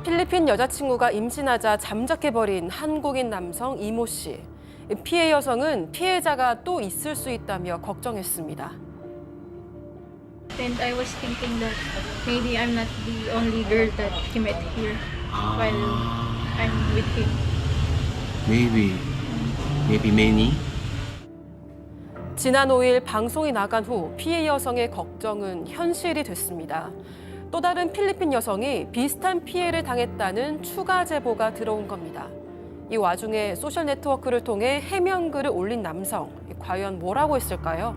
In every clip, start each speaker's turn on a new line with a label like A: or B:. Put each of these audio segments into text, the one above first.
A: 필리핀 여자친구가 임신하자 잠적해버린 한국인 남성 이모 씨. 피해 여성은 피해자가 또 있을 수 있다며 걱정했습니다.
B: And I was thinking that maybe I'm not the only girl that he met here while I'm with him.
C: Maybe many.
A: 지난 5일 방송이 나간 후 피해 여성의 걱정은 현실이 됐습니다. 또 다른 필리핀 여성이 비슷한 피해를 당했다는 추가 제보가 들어온 겁니다. 이 와중에 소셜 네트워크를 통해 해명글을 올린 남성, 과연 뭐라고 했을까요?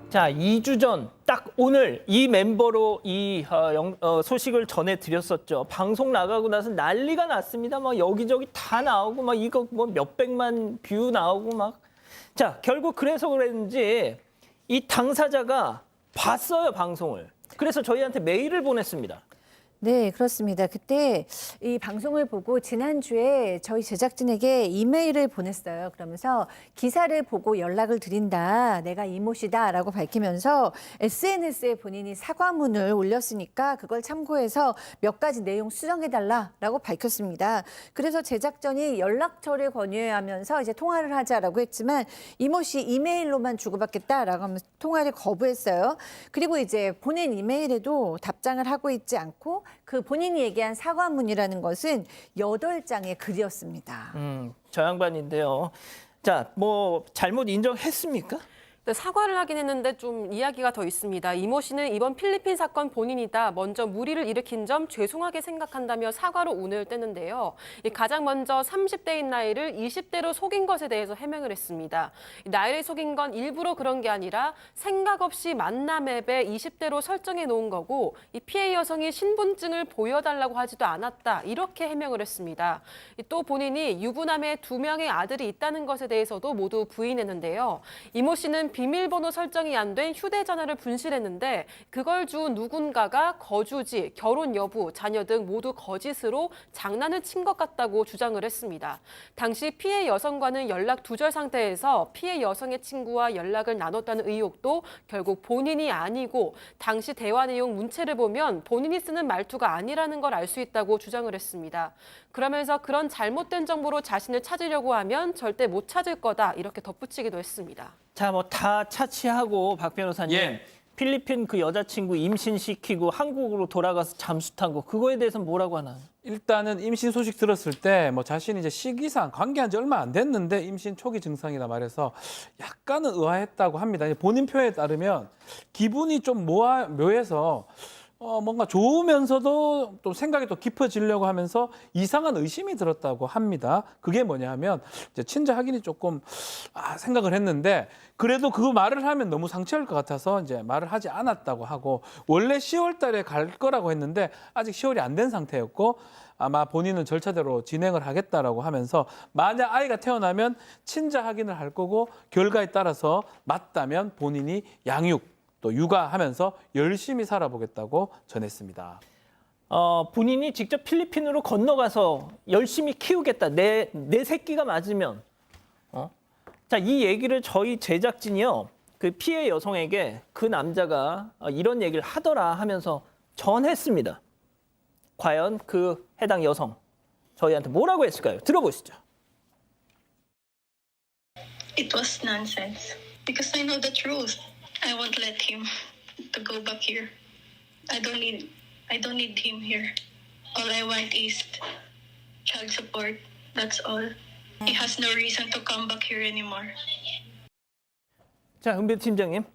D: 자, 2주 전 딱 오늘 이 멤버로 이 소식을 전해드렸었죠. 방송 나가고 나서 난리가 났습니다. 막 여기저기 다 나오고 막 이거 뭐 몇백만 뷰 나오고 막. 자, 결국 그래서 그랬는지 이 당사자가 봤어요, 방송을. 그래서 저희한테 메일을 보냈습니다.
E: 네, 그렇습니다. 그때 이 방송을 보고 지난주에 저희 제작진에게 이메일을 보냈어요. 그러면서 기사를 보고 연락을 드린다. 내가 이모 씨다라고 밝히면서 SNS에 본인이 사과문을 올렸으니까 그걸 참고해서 몇 가지 내용 수정해달라라고 밝혔습니다. 그래서 제작진이 연락처를 권유하면서 이제 통화를 하자라고 했지만 이모 씨 이메일로만 주고받겠다라고 하면서 통화를 거부했어요. 그리고 이제 보낸 이메일에도 답장을 하고 있지 않고 그 본인이 얘기한 사과문이라는 것은 8장의 글이었습니다.
D: 저 양반인데요. 자, 뭐 잘못 인정했습니까?
A: 사과를 하긴 했는데 좀 이야기가 더 있습니다. 이모 씨는 이번 필리핀 사건 본인이다. 먼저 무리를 일으킨 점 죄송하게 생각한다며 사과로 운을 떼는데요. 가장 먼저 30대인 나이를 20대로 속인 것에 대해서 해명을 했습니다. 나이를 속인 건 일부러 그런 게 아니라 생각 없이 만남 앱에 20대로 설정해 놓은 거고 이 피해 여성이 신분증을 보여달라고 하지도 않았다. 이렇게 해명을 했습니다. 또 본인이 유부남의 2명의 아들이 있다는 것에 대해서도 모두 부인했는데요. 이모 씨는 비밀번호 설정이 안 된 휴대전화를 분실했는데 그걸 준 누군가가 거주지, 결혼 여부, 자녀 등 모두 거짓으로 장난을 친 것 같다고 주장을 했습니다. 당시 피해 여성과는 연락 두절 상태에서 피해 여성의 친구와 연락을 나눴다는 의혹도 결국 본인이 아니고 당시 대화 내용 문체를 보면 본인이 쓰는 말투가 아니라는 걸 알 수 있다고 주장을 했습니다. 그러면서 그런 잘못된 정보로 자신을 찾으려고 하면 절대 못 찾을 거다 이렇게 덧붙이기도 했습니다.
D: 자, 뭐 다 차치하고 박 변호사님.
C: 예.
D: 필리핀 그 여자친구 임신시키고 한국으로 돌아가서 잠수 탄 거 그거에 대해서는 뭐라고 하나요?
F: 일단은 임신 소식 들었을 때 뭐 자신이 이제 시기상 관계한 지 얼마 안 됐는데 임신 초기 증상이다 말해서 약간은 의아했다고 합니다. 본인 표현에 따르면 기분이 좀 묘해서 뭔가 좋으면서도 또 생각이 또 깊어지려고 하면서 이상한 의심이 들었다고 합니다. 그게 뭐냐 하면 이제 친자 확인이 조금 생각을 했는데 그래도 그 말을 하면 너무 상처할 것 같아서 이제 말을 하지 않았다고 하고 원래 10월 달에 갈 거라고 했는데 아직 10월이 안 된 상태였고 아마 본인은 절차대로 진행을 하겠다라고 하면서 만약 아이가 태어나면 친자 확인을 할 거고 결과에 따라서 맞다면 본인이 양육 또 육아하면서 열심히 살아보겠다고 전했습니다.
D: 본인이 직접 필리핀으로 건너가서 열심히 키우겠다. 내 새끼가 맞으면. 자, 이 얘기를 저희 제작진이요. 그 피해 여성에게 그 남자가 이런 얘기를 하더라 하면서 전했습니다. 과연 그 해당 여성 저희한테 뭐라고 했을까요? 들어보시죠.
B: It was nonsense because I know the truth. I won't let him to go back here. I don't need him here. All I want is child support. That's all. He has no reason to come back here anymore.
D: 자, 은배 팀장님.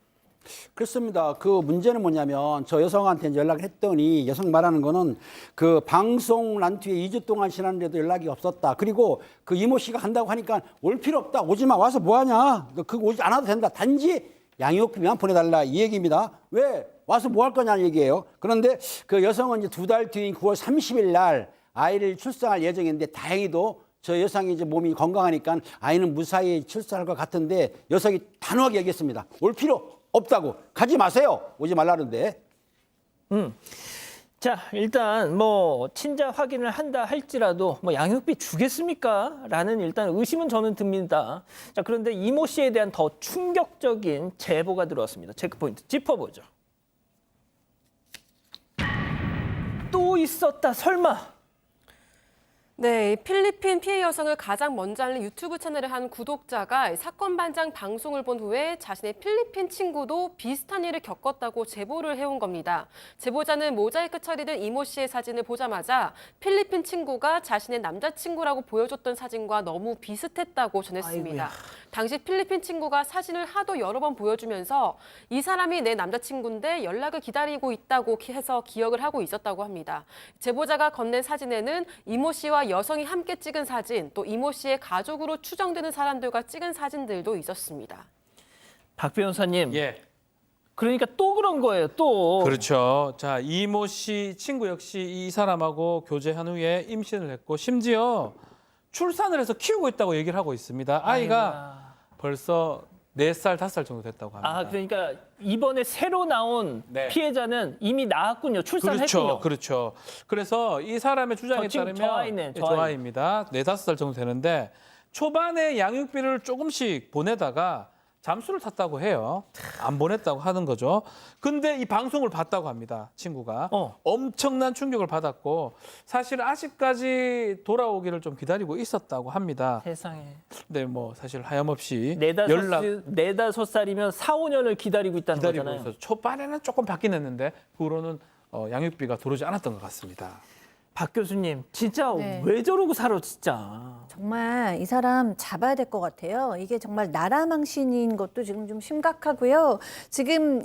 G: 그렇습니다. 그 문제는 뭐냐면 저 여성한테 이제 연락을 했더니 여성 말하는 거는 그 방송 란투에 2주 동안 지났는데도 연락이 없었다. 그리고 그 이모 씨가 한다고 하니까 올 필요 없다. 오지 마. 와서 뭐 하냐. 그거 오지 않아도 된다. 단지 양육비만 보내달라 이 얘기입니다. 왜? 와서 뭐 할 거냐는 얘기예요. 그런데 그 여성은 이제 2달 뒤인 9월 30일 날 아이를 출산할 예정인데 다행히도 저 여성이 이제 몸이 건강하니까 아이는 무사히 출산할 것 같은데 여성이 단호하게 얘기했습니다. 올 필요 없다고. 가지 마세요. 오지 말라는데.
D: 자, 일단 뭐 친자 확인을 한다 할지라도 뭐 양육비 주겠습니까? 라는 일단 의심은 저는 듭니다. 자, 그런데 이모 씨에 대한 더 충격적인 제보가 들어왔습니다. 체크포인트 짚어보죠. 또 있었다. 설마.
A: 네, 필리핀 피해 여성을 가장 먼저 알린 유튜브 채널의 한 구독자가 사건 반장 방송을 본 후에 자신의 필리핀 친구도 비슷한 일을 겪었다고 제보를 해온 겁니다. 제보자는 모자이크 처리된 이모 씨의 사진을 보자마자 필리핀 친구가 자신의 남자친구라고 보여줬던 사진과 너무 비슷했다고 전했습니다.
D: 아이고야.
A: 당시 필리핀 친구가 사진을 하도 여러 번 보여주면서 이 사람이 내 남자친구인데 연락을 기다리고 있다고 해서 기억을 하고 있었다고 합니다. 제보자가 건넨 사진에는 이모 씨와 여성이 함께 찍은 사진, 또 이모 씨의 가족으로 추정되는 사람들과 찍은 사진들도 있었습니다.
D: 박 변호사님.
F: 예.
D: 그러니까 또 그런 거예요. 또.
F: 그렇죠. 자, 이모 씨 친구 역시 이 사람하고 교제한 후에 임신을 했고 심지어 출산을 해서 키우고 있다고 얘기를 하고 있습니다. 아이가 벌써 4살, 5살 정도 됐다고 합니다.
D: 아, 그러니까 이번에 새로 나온
F: 네.
D: 피해자는 이미 낳았군요. 출산했군요.
F: 그렇죠. 그래서 이 사람의 주장에
D: 지금
F: 따르면
D: 저 아이네, 저
F: 저
D: 아이.
F: 아이입니다. 4, 5살 정도 되는데 초반에 양육비를 조금씩 보내다가 잠수를 탔다고 해요. 안 보냈다고 하는 거죠. 근데 이 방송을 봤다고 합니다. 친구가. 엄청난 충격을 받았고 사실 아직까지 돌아오기를 좀 기다리고 있었다고 합니다.
D: 세상에.
F: 근데 뭐 사실 하염없이
D: 네다섯 살이면 4, 5년을 기다리고 있다는
F: 기다리고
D: 거잖아요.
F: 있어서 초반에는 조금 받긴 했는데 그 후로는 양육비가 들어오지 않았던 것 같습니다.
D: 박 교수님, 진짜
E: 네.
D: 왜 저러고 살아, 진짜.
E: 정말 이 사람 잡아야 될 것 같아요. 이게 정말 나라망신인 것도 지금 좀 심각하고요. 지금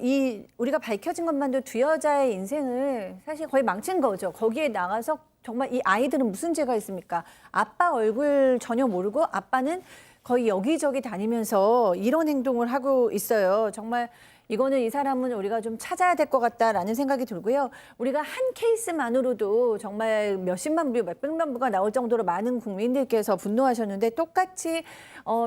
E: 우리가 밝혀진 것만도 두 여자의 인생을 사실 거의 망친 거죠. 거기에 나가서 정말 이 아이들은 무슨 죄가 있습니까? 아빠 얼굴 전혀 모르고 아빠는 거의 여기저기 다니면서 이런 행동을 하고 있어요. 정말 이거는 이 사람은 우리가 좀 찾아야 될 것 같다라는 생각이 들고요. 우리가 한 케이스만으로도 정말 몇십만 뷰, 몇백만 뷰가 나올 정도로 많은 국민들께서 분노하셨는데 똑같이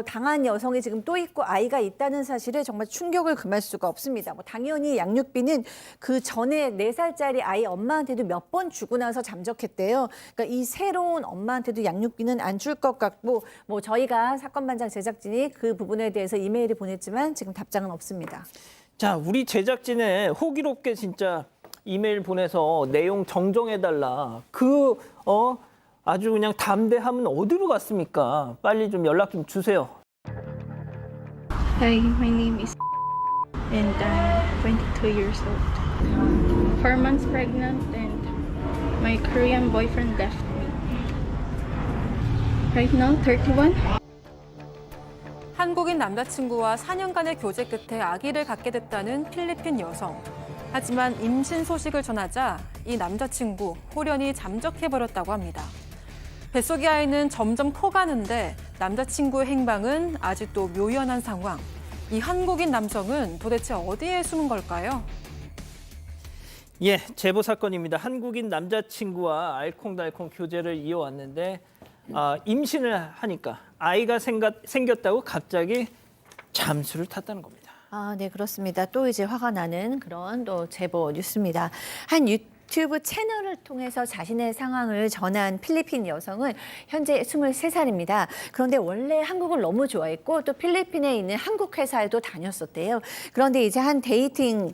E: 당한 여성이 지금 또 있고 아이가 있다는 사실에 정말 충격을 금할 수가 없습니다. 뭐 당연히 양육비는 그 전에 4살짜리 아이 엄마한테도 몇 번 주고 나서 잠적했대요. 그러니까 이 새로운 엄마한테도 양육비는 안 줄 것 같고 뭐 저희가 사건 반장 제작진이 그 부분에 대해서 이메일을 보냈지만 지금 답장은 없습니다.
D: 자, 우리 제작진에 호기롭게 진짜 이메일 보내서 내용 정정해달라. 아주 그냥 담대함은 어디로 갔습니까? 빨리 좀 연락 좀 주세요.
C: Hi, my name is and I'm 22 years old. 4 months pregnant and my Korean boyfriend left me. Right now, 31.
A: 한국인 남자친구와 4년간의 교제 끝에 아기를 갖게 됐다는 필리핀 여성. 하지만 임신 소식을 전하자 이 남자친구 홀연히 잠적해버렸다고 합니다. 뱃속의 아이는 점점 커가는데 남자친구의 행방은 아직도 묘연한 상황. 이 한국인 남성은 도대체 어디에 숨은 걸까요?
D: 예, 제보 사건입니다. 한국인 남자친구와 알콩달콩 교제를 이어왔는데 임신을 하니까 아이가 생겼다고 갑자기 잠수를 탔다는 겁니다.
E: 아, 네, 그렇습니다. 또 이제 화가 나는 그런 또 제보 뉴스입니다. 한 유튜브 채널을 통해서 자신의 상황을 전한 필리핀 여성은 현재 23살입니다. 그런데 원래 한국을 너무 좋아했고 또 필리핀에 있는 한국 회사에도 다녔었대요. 그런데 이제 한 데이팅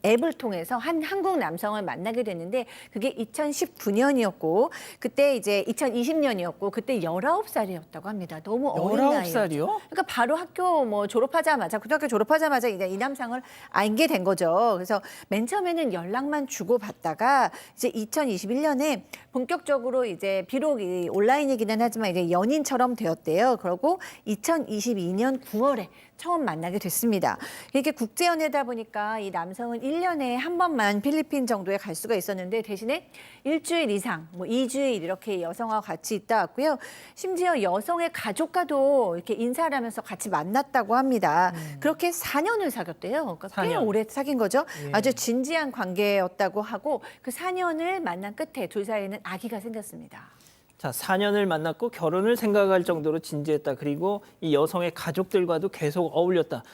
E: 앱을 통해서 한 한국 남성을 만나게 됐는데 그게 2019년이었고 그때 이제 2020년이었고 그때 19살이었다고 합니다. 너무 어린 나이였죠.
D: 19살이요?
E: 그러니까 바로 학교 졸업하자마자 고등학교 졸업하자마자 이제 이 남성을 알게 된 거죠. 그래서 맨 처음에는 연락만 주고 받다가 이제 2021년에 본격적으로 이제 비록 이 온라인이기는 하지만 이제 연인처럼 되었대요. 그리고 2022년 9월에 처음 만나게 됐습니다. 이게 국제연애다 보니까 이 남성은 1년에 한 번만 필리핀 정도에 갈 수가 있었는데 대신에 일주일 이상, 뭐 2주일 이렇게 여성과 같이 있다 왔고요. 심지어 여성의 가족과도 이렇게 인사를 하면서 같이 만났다고 합니다. 그렇게 4년을 사귀었대요. 그러니까 꽤
D: 4년.
E: 오래 사귄 거죠.
D: 예.
E: 아주 진지한 관계였다고 하고 그 4년을 만난 끝에 둘 사이에는 아기가 생겼습니다.
D: 자, 4년을 만났고 결혼을 생각할 정도로 진지했다. 그리고 이 여성의 가족들과도 계속 어울렸다.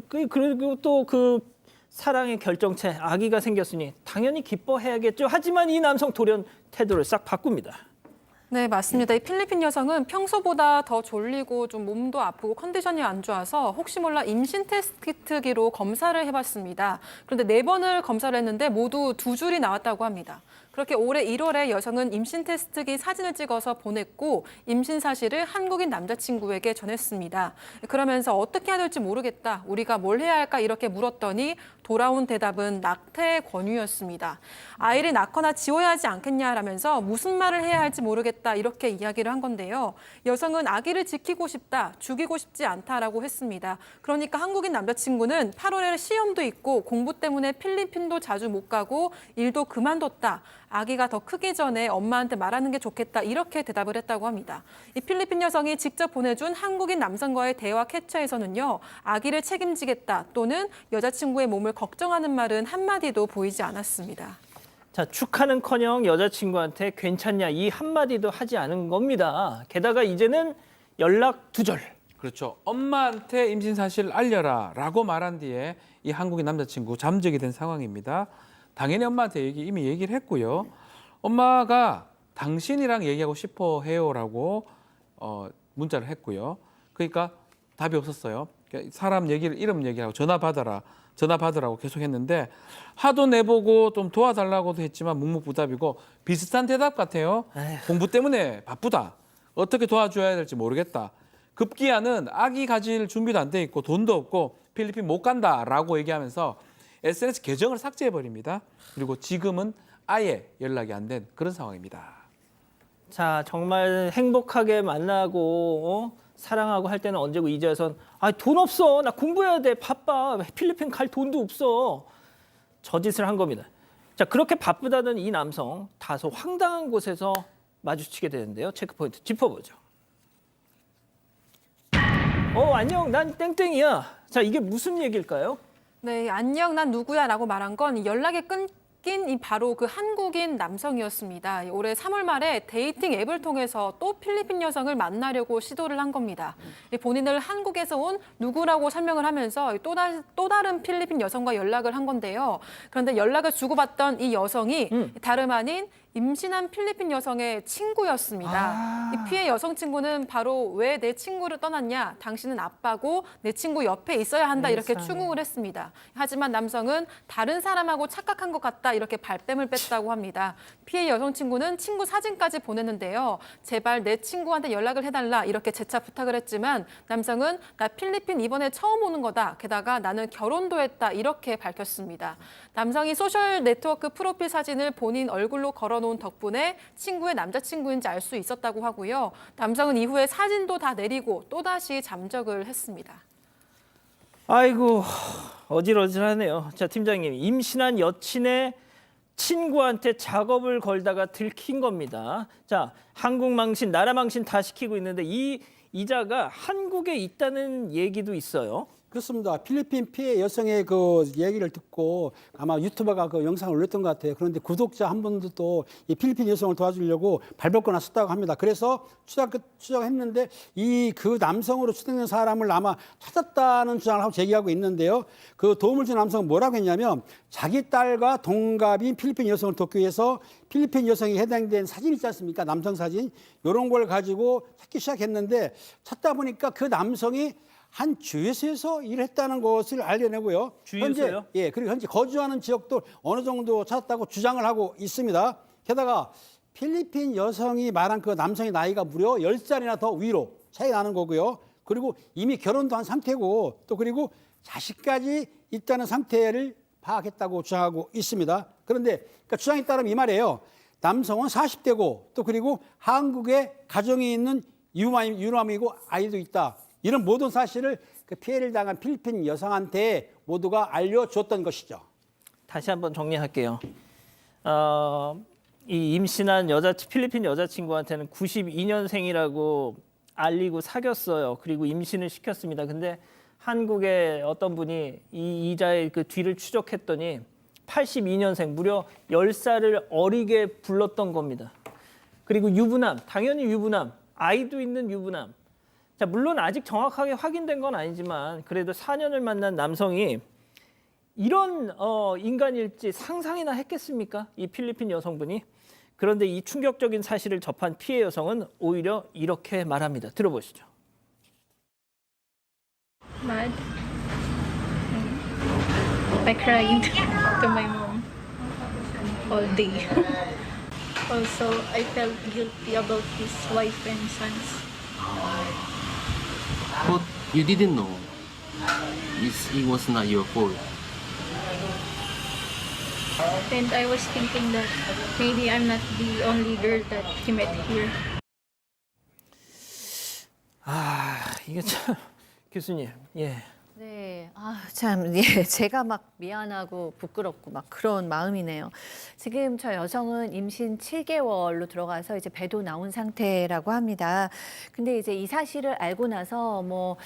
D: 그리고 또 그 사랑의 결정체 아기가 생겼으니 당연히 기뻐해야겠죠. 하지만 이 남성 돌연 태도를 싹 바꿉니다.
A: 네, 맞습니다. 이 필리핀 여성은 평소보다 더 졸리고 좀 몸도 아프고 컨디션이 안 좋아서 혹시 몰라 임신 테스트기로 검사를 해봤습니다. 그런데 4번을 검사를 했는데 모두 2줄이 나왔다고 합니다. 그렇게 올해 1월에 여성은 임신 테스트기 사진을 찍어서 보냈고 임신 사실을 한국인 남자친구에게 전했습니다. 그러면서 어떻게 해야 될지 모르겠다. 우리가 뭘 해야 할까 이렇게 물었더니 돌아온 대답은 낙태 권유였습니다. 아이를 낳거나 지워야 하지 않겠냐라면서 무슨 말을 해야 할지 모르겠다 이렇게 이야기를 한 건데요. 여성은 아기를 지키고 싶다, 죽이고 싶지 않다라고 했습니다. 그러니까 한국인 남자친구는 8월에 시험도 있고 공부 때문에 필리핀도 자주 못 가고 일도 그만뒀다. 아기가 더 크기 전에 엄마한테 말하는 게 좋겠다 이렇게 대답을 했다고 합니다. 이 필리핀 여성이 직접 보내준 한국인 남성과의 대화 캡처에서는요. 아기를 책임지겠다 또는 여자친구의 몸을 걱정하는 말은 한마디도 보이지 않았습니다.
D: 자, 축하는커녕 여자친구한테 괜찮냐 이 한마디도 하지 않은 겁니다. 게다가 이제는 연락 두절.
F: 그렇죠. 엄마한테 임신 사실을 알려라 라고 말한 뒤에 이 한국인 남자친구 잠적이 된 상황입니다. 당연히 엄마한테 이미 얘기를 했고요. 엄마가 당신이랑 얘기하고 싶어 해요라고 문자를 했고요. 그러니까 답이 없었어요. 사람 얘기를 이름 얘기하고 전화 받으라고 계속 했는데 하도 내보고 좀 도와달라고도 했지만 묵묵부답이고 비슷한 대답 같아요. 공부 때문에 바쁘다. 어떻게 도와줘야 될지 모르겠다. 급기야는 아기 가질 준비도 안 돼 있고 돈도 없고 필리핀 못 간다라고 얘기하면서 SNS 계정을 삭제해버립니다. 그리고 지금은 아예 연락이 안 된 그런 상황입니다.
D: 자, 정말 행복하게 만나고 사랑하고 할 때는 언제고 이제선 돈 없어. 나 공부해야 돼. 바빠. 필리핀 갈 돈도 없어. 저 짓을 한 겁니다. 자, 그렇게 바쁘다는 이 남성 다소 황당한 곳에서 마주치게 되는데요. 체크포인트 짚어보죠. 안녕. 난 땡땡이야. 자, 이게 무슨 얘기일까요?
A: 네, 안녕, 난 누구야라고 말한 건 연락이 끊긴 이 바로 그 한국인 남성이었습니다. 올해 3월 말에 데이팅 앱을 통해서 또 필리핀 여성을 만나려고 시도를 한 겁니다. 본인을 한국에서 온 누구라고 설명을 하면서 또 다른 필리핀 여성과 연락을 한 건데요. 그런데 연락을 주고받던 이 여성이 다름 아닌 임신한 필리핀 여성의 친구였습니다. 이 피해 여성 친구는 바로 왜 내 친구를 떠났냐? 당신은 아빠고 내 친구 옆에 있어야 한다 이렇게 충고를 했습니다. 하지만 남성은 다른 사람하고 착각한 것 같다 이렇게 발뺌을 뺐다고 합니다. 피해 여성 친구는 친구 사진까지 보냈는데요. 제발 내 친구한테 연락을 해달라 이렇게 재차 부탁을 했지만 남성은 나 필리핀 이번에 처음 오는 거다. 게다가 나는 결혼도 했다 이렇게 밝혔습니다. 남성이 소셜 네트워크 프로필 사진을 본인 얼굴로 걸어놓은 덕분에 친구의 남자친구인지 알 수 있었다고 하고요. 남성은 이후에 사진도 다 내리고 또다시 잠적을 했습니다.
D: 아이고, 어질어질하네요. 자, 팀장님, 임신한 여친의 친구한테 작업을 걸다가 들킨 겁니다. 자, 한국 망신, 나라 망신 다 시키고 있는데 이 이자가 한국에 있다는 얘기도 있어요.
G: 그렇습니다. 필리핀 피해 여성의 그 얘기를 듣고 아마 유튜버가 그 영상을 올렸던 것 같아요. 그런데 구독자 한 분도 또 이 필리핀 여성을 도와주려고 발벗고 나섰다고 합니다. 그래서 추적했는데 이 그 남성으로 추정된 사람을 아마 찾았다는 주장을 하고 제기하고 있는데요. 그 도움을 준 남성은 뭐라고 했냐면 자기 딸과 동갑인 필리핀 여성을 돕기 위해서 필리핀 여성이 해당된 사진 있지 않습니까? 남성 사진. 이런 걸 가지고 찾기 시작했는데 찾다 보니까 그 남성이 한 주유소에서 일했다는 것을 알려내고요.
D: 주유소요?
G: 그리고 현재 거주하는 지역도 어느 정도 찾았다고 주장을 하고 있습니다. 게다가 필리핀 여성이 말한 그 남성의 나이가 무려 10살이나 더 위로 차이 나는 거고요. 그리고 이미 결혼도 한 상태고 또 그리고 자식까지 있다는 상태를 파악했다고 주장하고 있습니다. 그런데 그러니까 주장에 따르면 이 말이에요. 남성은 40대고 또 그리고 한국에 가정이 있는 유남이고 아이도 있다. 이런 모든 사실을 그 피해를 당한 필리핀 여성한테 모두가 알려줬던 것이죠.
D: 다시 한번 정리할게요. 이 임신한 필리핀 여자친구한테는 92년생이라고 알리고 사귀었어요. 그리고 임신을 시켰습니다. 근데 한국의 어떤 분이 이 이자의 그 뒤를 추적했더니 82년생, 무려 10살을 어리게 불렀던 겁니다. 그리고 유부남, 당연히 유부남, 아이도 있는 유부남. 자, 물론 아직 정확하게 확인된 건 아니지만 그래도 4년을 만난 남성이 이런 인간일지 상상이나 했겠습니까? 이 필리핀 여성분이. 그런데 이 충격적인 사실을 접한 피해 여성은 오히려 이렇게 말합니다. 들어보시죠.
C: Mad. I cried to my mom all day. Also, I felt guilty about his wife and sons.
H: But you didn't know. It was not your fault.
C: And I was thinking that maybe I'm not the only girl that he met here.
D: 아, 이게 참 교수님, 예.
E: 네, 참, 예, 제가 막 미안하고 부끄럽고 막 그런 마음이네요. 지금 저 여성은 임신 7개월로 들어가서 이제 배도 나온 상태라고 합니다. 근데 이제 이 사실을 알고 나서 뭐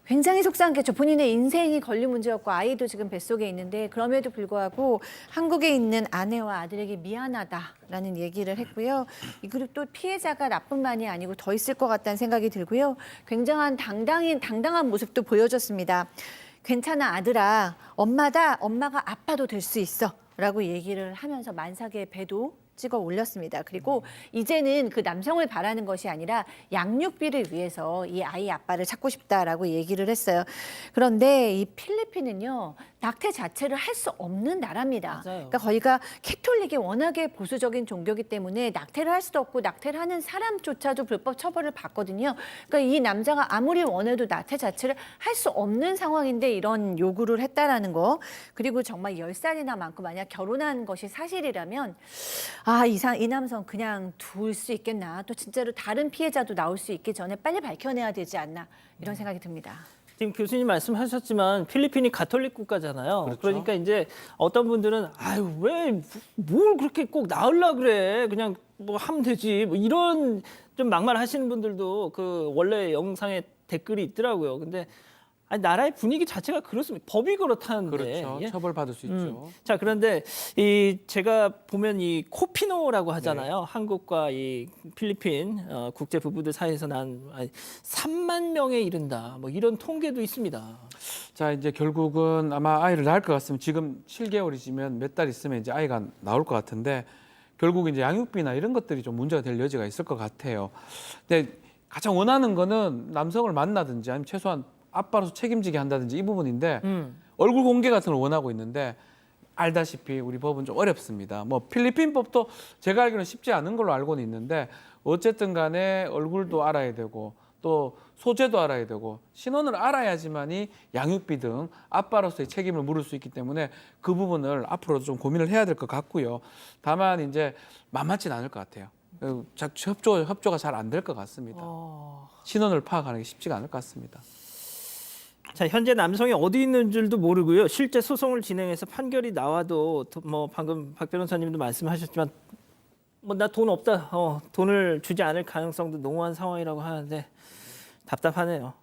E: 굉장히 속상했겠죠. 본인의 인생이 걸린 문제였고 아이도 지금 뱃속에 있는데 그럼에도 불구하고 한국에 있는 아내와 아들에게 미안하다라는 얘기를 했고요. 그리고 또 피해자가 나뿐만이 아니고 더 있을 것 같다는 생각이 들고요. 굉장한 당당한 모습도 보여줬습니다. 괜찮아 아들아, 엄마다, 엄마가 아빠도 될 수 있어 라고 얘기를 하면서 만삭의 배도 찍어 올렸습니다. 그리고 이제는 그 남성을 바라는 것이 아니라 양육비를 위해서 이 아이 아빠를 찾고 싶다라고 얘기를 했어요. 그런데 이 필리핀은요, 낙태 자체를 할 수 없는 나라입니다.
D: 맞아요.
E: 그러니까 거기가 캐톨릭이 워낙에 보수적인 종교이기 때문에 낙태를 할 수도 없고 낙태를 하는 사람조차도 불법 처벌을 받거든요. 그러니까 이 남자가 아무리 원해도 낙태 자체를 할 수 없는 상황인데 이런 요구를 했다라는 거. 그리고 정말 10살이나 많고 만약 결혼한 것이 사실이라면 이 남성 그냥 둘 수 있겠나. 또 진짜로 다른 피해자도 나올 수 있기 전에 빨리 밝혀내야 되지 않나. 이런 생각이 듭니다.
D: 지금 교수님 말씀하셨지만 필리핀이 가톨릭 국가잖아요.
F: 그렇죠.
D: 그러니까 이제 어떤 분들은 왜 뭘 그렇게 꼭 낳으려 그래? 그냥 뭐 하면 되지. 뭐 이런 좀 막말하시는 분들도 그 원래 영상에 댓글이 있더라고요. 근데 나라의 분위기 자체가 그렇습니다. 법이 그렇다는데.
F: 그렇죠.
D: 예?
F: 처벌받을 수 있죠.
D: 자, 그런데 제가 보면 이 코피노라고 하잖아요. 한국과 이 필리핀 국제 부부들 사이에서 난 3만 명에 이른다. 뭐 이런 통계도 있습니다.
F: 자, 이제 결국은 아마 아이를 낳을 것 같으면 지금 7개월이지만 몇 달 있으면 이제 아이가 나올 것 같은데 결국 이제 양육비나 이런 것들이 좀 문제가 될 여지가 있을 것 같아요. 근데 가장 원하는 거는 남성을 만나든지 아니면 최소한 아빠로서 책임지게 한다든지 이 부분인데 얼굴 공개 같은 걸 원하고 있는데 알다시피 우리 법은 좀 어렵습니다. 뭐 필리핀 법도 제가 알기로는 쉽지 않은 걸로 알고는 있는데 어쨌든 간에 얼굴도 알아야 되고 또 소재도 알아야 되고 신원을 알아야지만이 양육비 등 아빠로서의 책임을 물을 수 있기 때문에 그 부분을 앞으로도 좀 고민을 해야 될 것 같고요. 다만 이제 만만치는 않을 것 같아요. 협조가 잘 안 될 것 같습니다. 신원을 파악하는 게 쉽지가 않을 것 같습니다.
D: 자, 현재 남성이 어디 있는 줄도 모르고요. 실제 소송을 진행해서 판결이 나와도 뭐 방금 박 변호사님도 말씀하셨지만 뭐 나 돈 없다. 돈을 주지 않을 가능성도 농후한 상황이라고 하는데 답답하네요.